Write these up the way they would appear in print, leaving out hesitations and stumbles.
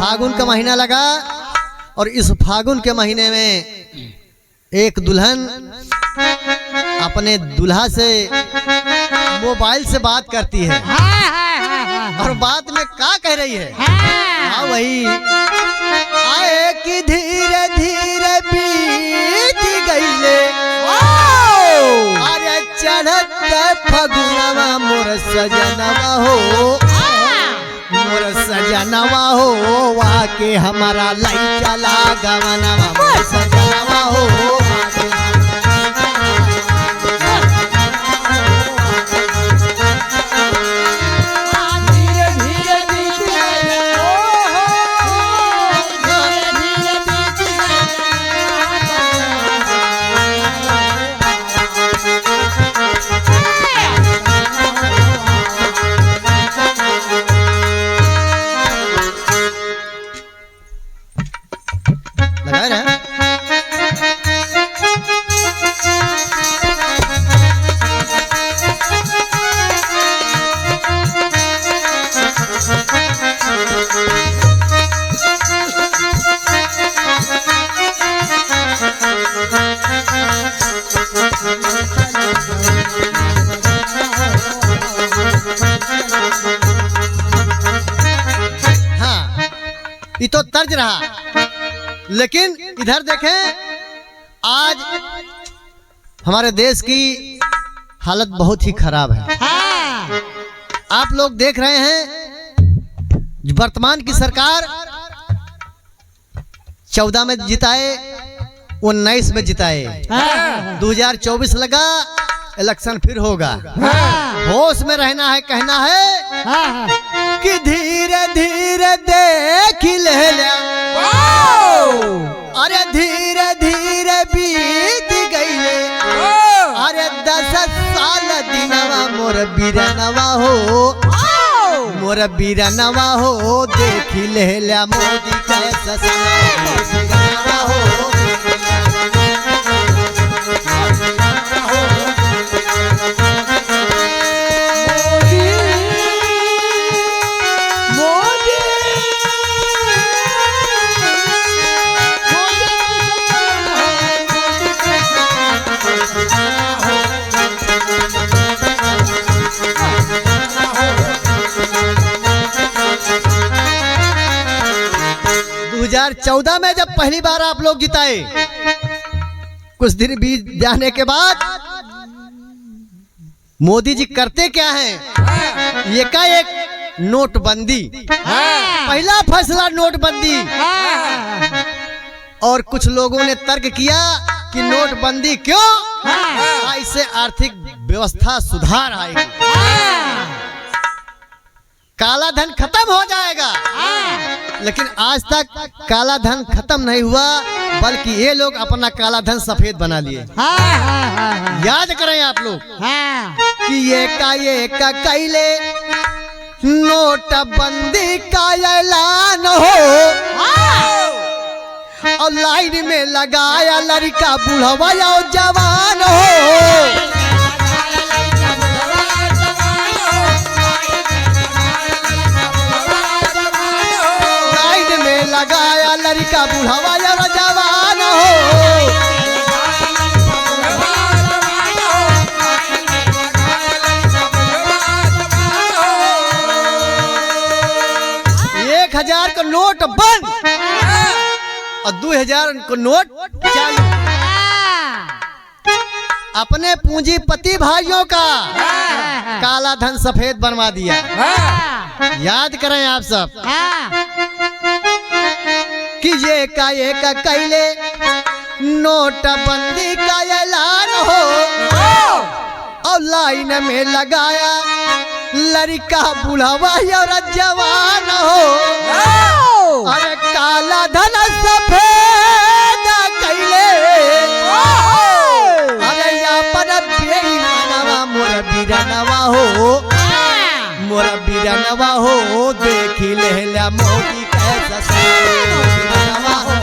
फागुन का महीना लगा और इस फागुन के महीने में एक दुल्हन अपने दूल्हा से मोबाइल से बात करती है और बात में क्या कह रही है? हाँ वही आए कि धीरे धीरे बीत गईले अरे चढ़त फगुनवा मोर सजनवा हो मोर सजनवा हो वाके हमारा लाई चला गवनवा मोर सजनवा हो ये तो तर्ज रहा, लेकिन इधर देखें आज हमारे देश की हालत बहुत ही खराब है। आप लोग देख रहे हैं वर्तमान की सरकार 14 में जिताए 19 में जिताए 2024 लगा इलेक्शन फिर होगा। होश में रहना है, कहना है कि धीरे धीरे देख ले अरे धीरे धीरे बीत गईले अरे 10 साल दिनवा मोर बीरनवा हो मोर बीरनवा हो देख ले मोदी कैसा बीरनवा हो हजार 14 में जब पहली बार आप लोग जिताए, कुछ दिन बीत जाने के बाद मोदी जी करते क्या हैं? एकाएक नोटबंदी, पहला फैसला नोटबंदी। और कुछ लोगों ने तर्क किया कि नोटबंदी क्यों? इससे आर्थिक व्यवस्था सुधार आएगी, काला धन खत्म हो जाएगा। लेकिन आज तक काला धन खत्म नहीं हुआ, बल्कि ये लोग अपना काला धन सफेद बना लिए। याद करें आप लोग कि ये का कैले नोटबंदी का ऐलान हो और लाइन में लगाया लड़का बूढ़वा और जवान हो। लगाया लड़का बुढ़ावा या जवान हो। 1000 का नोट बंद और 2000 को नोट चालू। अपने पूंजीपति भाइयों का काला धन सफेद बनवा दिया। याद करें आप सब कि ये का कैले नोटबंदी का ऐलान हो और लाइन में लगाया लड़का बुढ़ावा और जवान हो। अरे काला धन सफेद कैले अरे अपन बेईमानवा मोर बीरनवा हो मोर बीरनवा हो देख ले मोदी कैसा बीरनवा हो।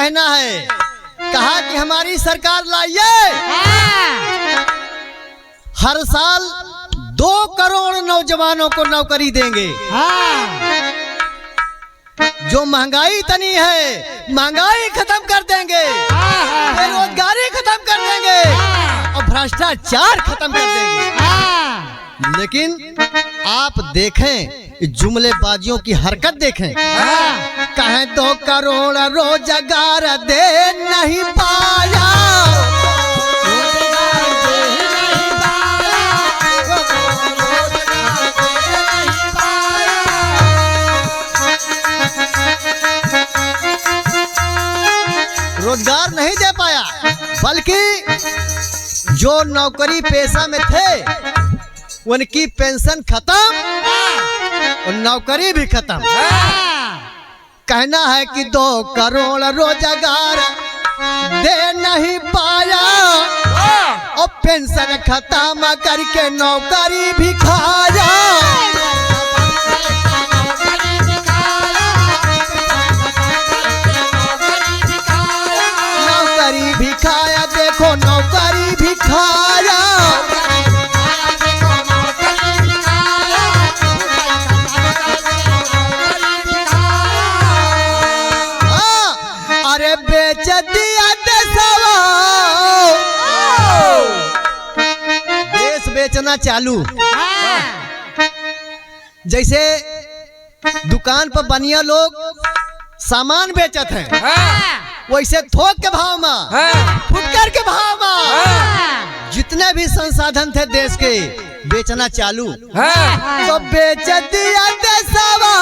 कहना है, कहा कि हमारी सरकार लाइए, हर साल 2 करोड़ नौजवानों को नौकरी देंगे। जो महंगाई तनी है, महंगाई खत्म कर देंगे, बेरोजगारी खत्म कर देंगे और भ्रष्टाचार खत्म कर देंगे। लेकिन आप देखें, जुमलेबाजियों की हरकत देखें। कहें 2 करोड़ रोजगार दे नहीं पाया, रोजगार नहीं दे पाया, बल्कि जो नौकरी पेशा में थे उनकी पेंशन खत्म और नौकरी भी खत्म। कहना है कि 2 करोड़ रोजगार दे नहीं पाया और पेंशन खत्म करके नौकरी भी खाया। नौकरी भी खाया, देखो नौकरी भी खाया। अरे बेच दिया देशवा, देश बेचना चालू। जैसे दुकान पर बनिया लोग सामान बेचत हैं, वैसे थोक के भाव में, फुटकर के भाव में जितने भी संसाधन थे देश के बेचना चालू। तो बेच दिया देशवा,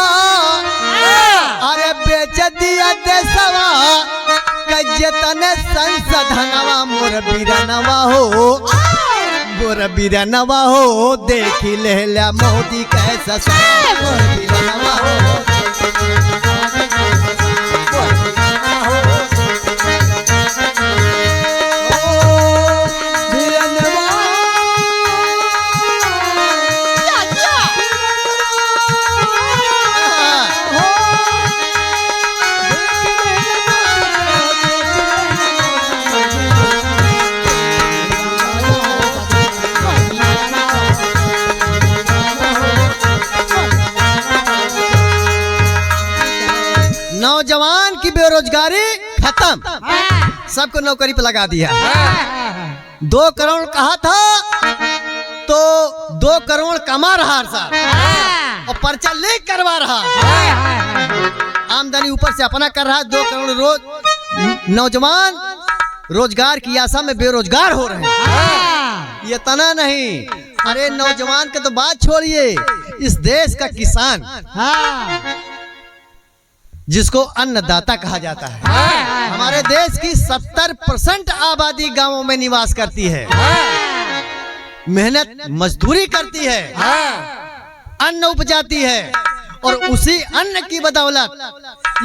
अरे बेच दिया देशवा, जितने संसाधनवा मोर बीरनवा हो, मोर बीरनवा हो, देखी ले मोदी कैसा मोर बीरनवा हो। नौजवान की बेरोजगारी खत्म, सबको नौकरी पे लगा दिया। 2 करोड़ कहा था तो 2 करोड़ कमा रहा हर साल और पर्चा लीक करवा रहा, आमदनी ऊपर से अपना कर रहा है। 2 करोड़ रोज नौजवान रोजगार की आशा में बेरोजगार हो रहे हैं। ये तना नहीं, अरे नौजवान का तो बात छोड़िए, इस देश का किसान जिसको अन्नदाता कहा जाता है, हमारे देश की 70% आबादी गांवों में निवास करती है, मेहनत मजदूरी करती है, अन्न उपजाती है और उसी अन्न की बदौलत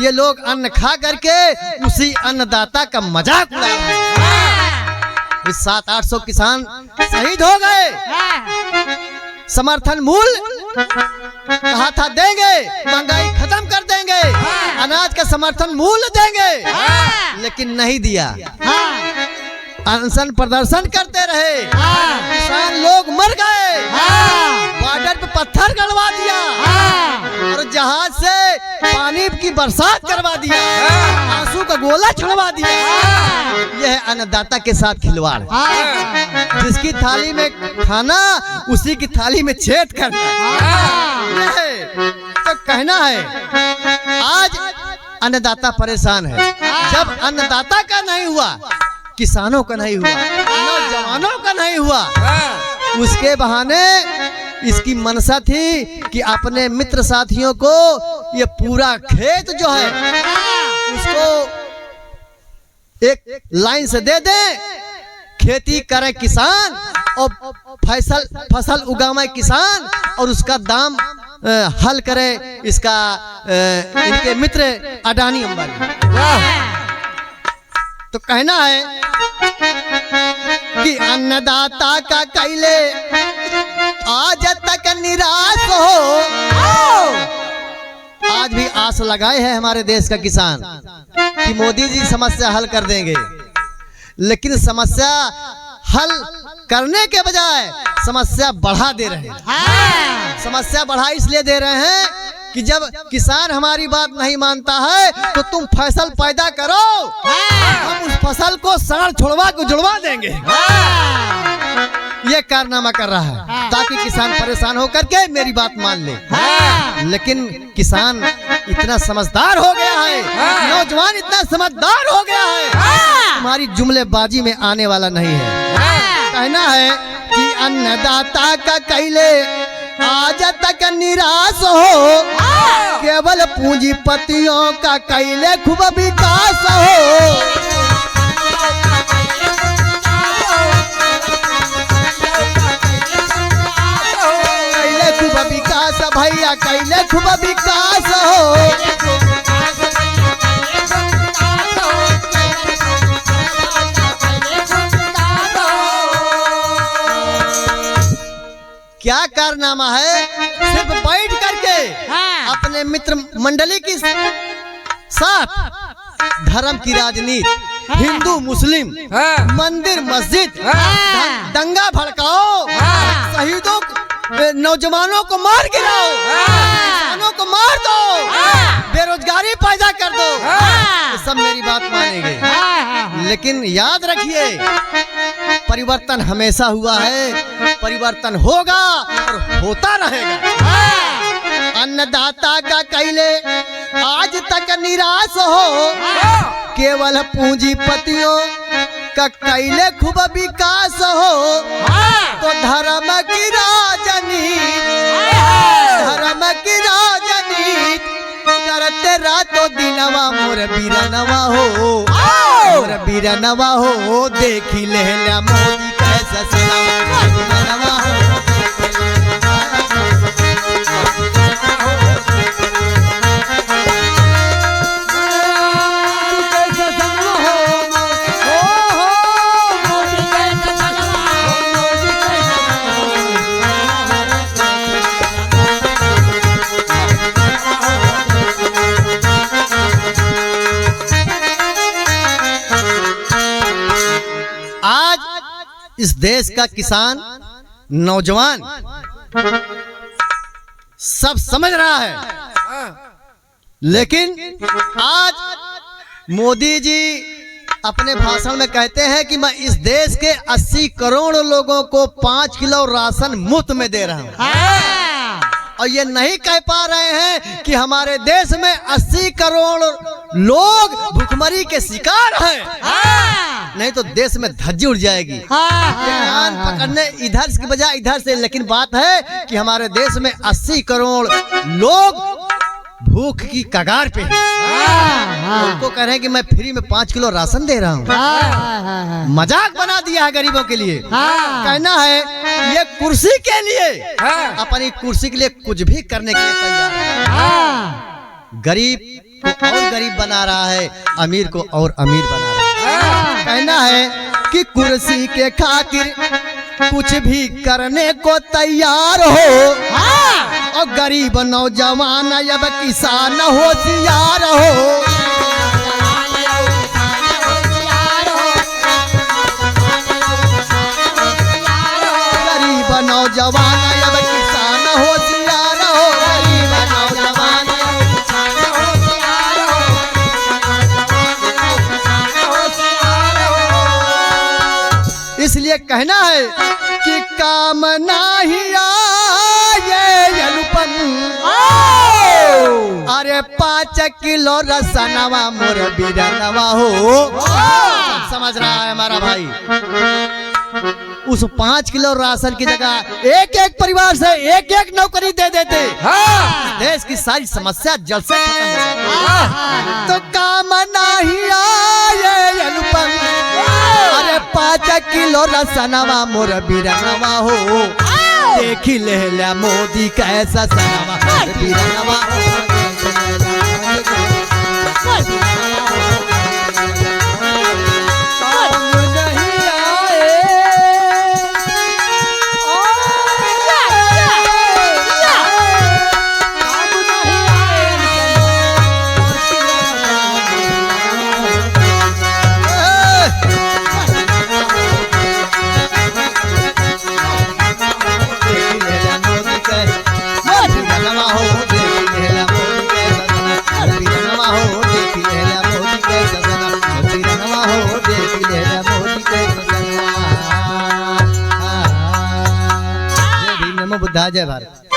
ये लोग अन्न खा करके उसी अन्नदाता का मजाक उड़ा रहे हैं। 700-800 किसान शहीद हो गए। समर्थन मूल्य कहा था देंगे, महंगाई खत्म कर देंगे, अनाज का समर्थन मूल्य देंगे, लेकिन नहीं दिया। अनशन प्रदर्शन करते रहे, किसान लोग मर गए, बॉर्डर पे पत्थर गड़वा दिया और जहाज से पानी की बरसात करवा दिया, आंसू का गोला छुड़वा दिया। यह है अन्नदाता के साथ खिलवाड़। जिसकी थाली में खाना उसी की थाली में छेद करना। तो कहना है आज अन्नदाता परेशान है। जब अन्नदाता का नहीं हुआ, किसानों का नहीं हुआ, नौजवानों का नहीं हुआ, उसके बहाने इसकी मनसा थी कि अपने मित्र साथियों को ये पूरा खेत जो है उसको एक लाइन से दे दे, खेती करे किसान और फसल उगावे किसान और उसका दाम हल करे इसका इनके मित्र अडानी अंबानी। तो कहना है कि अन्नदाता का कैले आज तक निराश हो। आज भी आस लगाए है हमारे देश का किसान कि मोदी जी समस्या हल कर देंगे, लेकिन समस्या हल करने के बजाय समस्या बढ़ा दे रहे हैं। समस्या बढ़ा इसलिए दे रहे हैं कि जब किसान हमारी बात नहीं मानता है तो तुम फसल पैदा करो, हम उस फसल को साड़ छोड़वा को जुड़वा देंगे। ये कारनामा कर रहा है ताकि किसान परेशान होकर के मेरी बात मान ले। लेकिन किसान इतना समझदार हो गया है, नौजवान इतना समझदार हो गया है, तुम्हारी जुमलेबाजी में आने वाला नहीं है। कहना है कि अन्नदाता का कैले आज तक निराश हो, केवल पूंजीपतियों का कैले खूब विकास हो। कैले खूब विकास भैया, कैले खूब विकास हो। क्या कारनामा है, सिर्फ बैठ करके अपने मित्र मंडली के साथ धर्म की राजनीति, हिंदू मुस्लिम, मंदिर मस्जिद, दंगा भड़काओ, शहीदों नौजवानों को मार गिराओ, किसानों को मार दो, बेरोजगारी पैदा कर दो, सब मेरी बात मानेंगे। लेकिन याद रखिए परिवर्तन हमेशा हुआ है, परिवर्तन होगा और होता रहेगा। अन्नदाता का कैले आज तक निराश हो, केवल पूंजीपतियों का कैले खूब विकास हो। तो धर्म की राजनीति, धर्म की राजनीति करते रातों दिनवा मोर बीरनवा हो, मोर बीरनवा हो, देखी लेला मोदी कैसा सलाम बीरनवा हो। इस देश का किसान नौजवान सब समझ रहा है, लेकिन आज मोदी जी अपने भाषण में कहते हैं कि मैं इस देश के 80 करोड़ लोगों को 5 किलो राशन मुफ्त में दे रहा हूं, और ये नहीं कह पा रहे हैं कि हमारे देश में 80 करोड़ लोग भूखमरी के शिकार हैं। नहीं तो देश में धज्जी उड़ जाएगी। कान पकड़ने इधर की बजाय इधर से, लेकिन बात है कि हमारे देश में 80 करोड़ लोग भूख की कगार पे हैं। उनको कह रहे हैं कि मैं फ्री में 5 किलो राशन दे रहा हूँ। मजाक बना दिया है गरीबों के लिए। कहना है ये कुर्सी के लिए, अपनी कुर्सी के लिए कुछ भी करने के लिए तैयार है। गरीब को और गरीब बना रहा है, अमीर को और अमीर बना रहा है। कहना है कि कुर्सी के खातिर कुछ भी करने को तैयार हो, और गरीब नौजवान अब किसान होशियार हो। गरीब नौजवान अब किसान होशियार हो, गरीब नौजवान इसलिए कहना है कि काम नहीं आए अनुपम, अरे 5 किलो रसनवा मोर बीरनवा हो। समझ रहा है हमारा भाई, उस 5 किलो राशन की जगह एक एक परिवार से एक एक नौकरी दे देते, देश की सारी समस्या जल्द से खत्म हो जाती। तो काम नहीं आए अनुपम, अरे 5 किलो रसनवा मोर बीरनवा हो, देखी लेला मोदी कैसा सनवा मोर बीरनवा हो। बुद्धा जय भारत।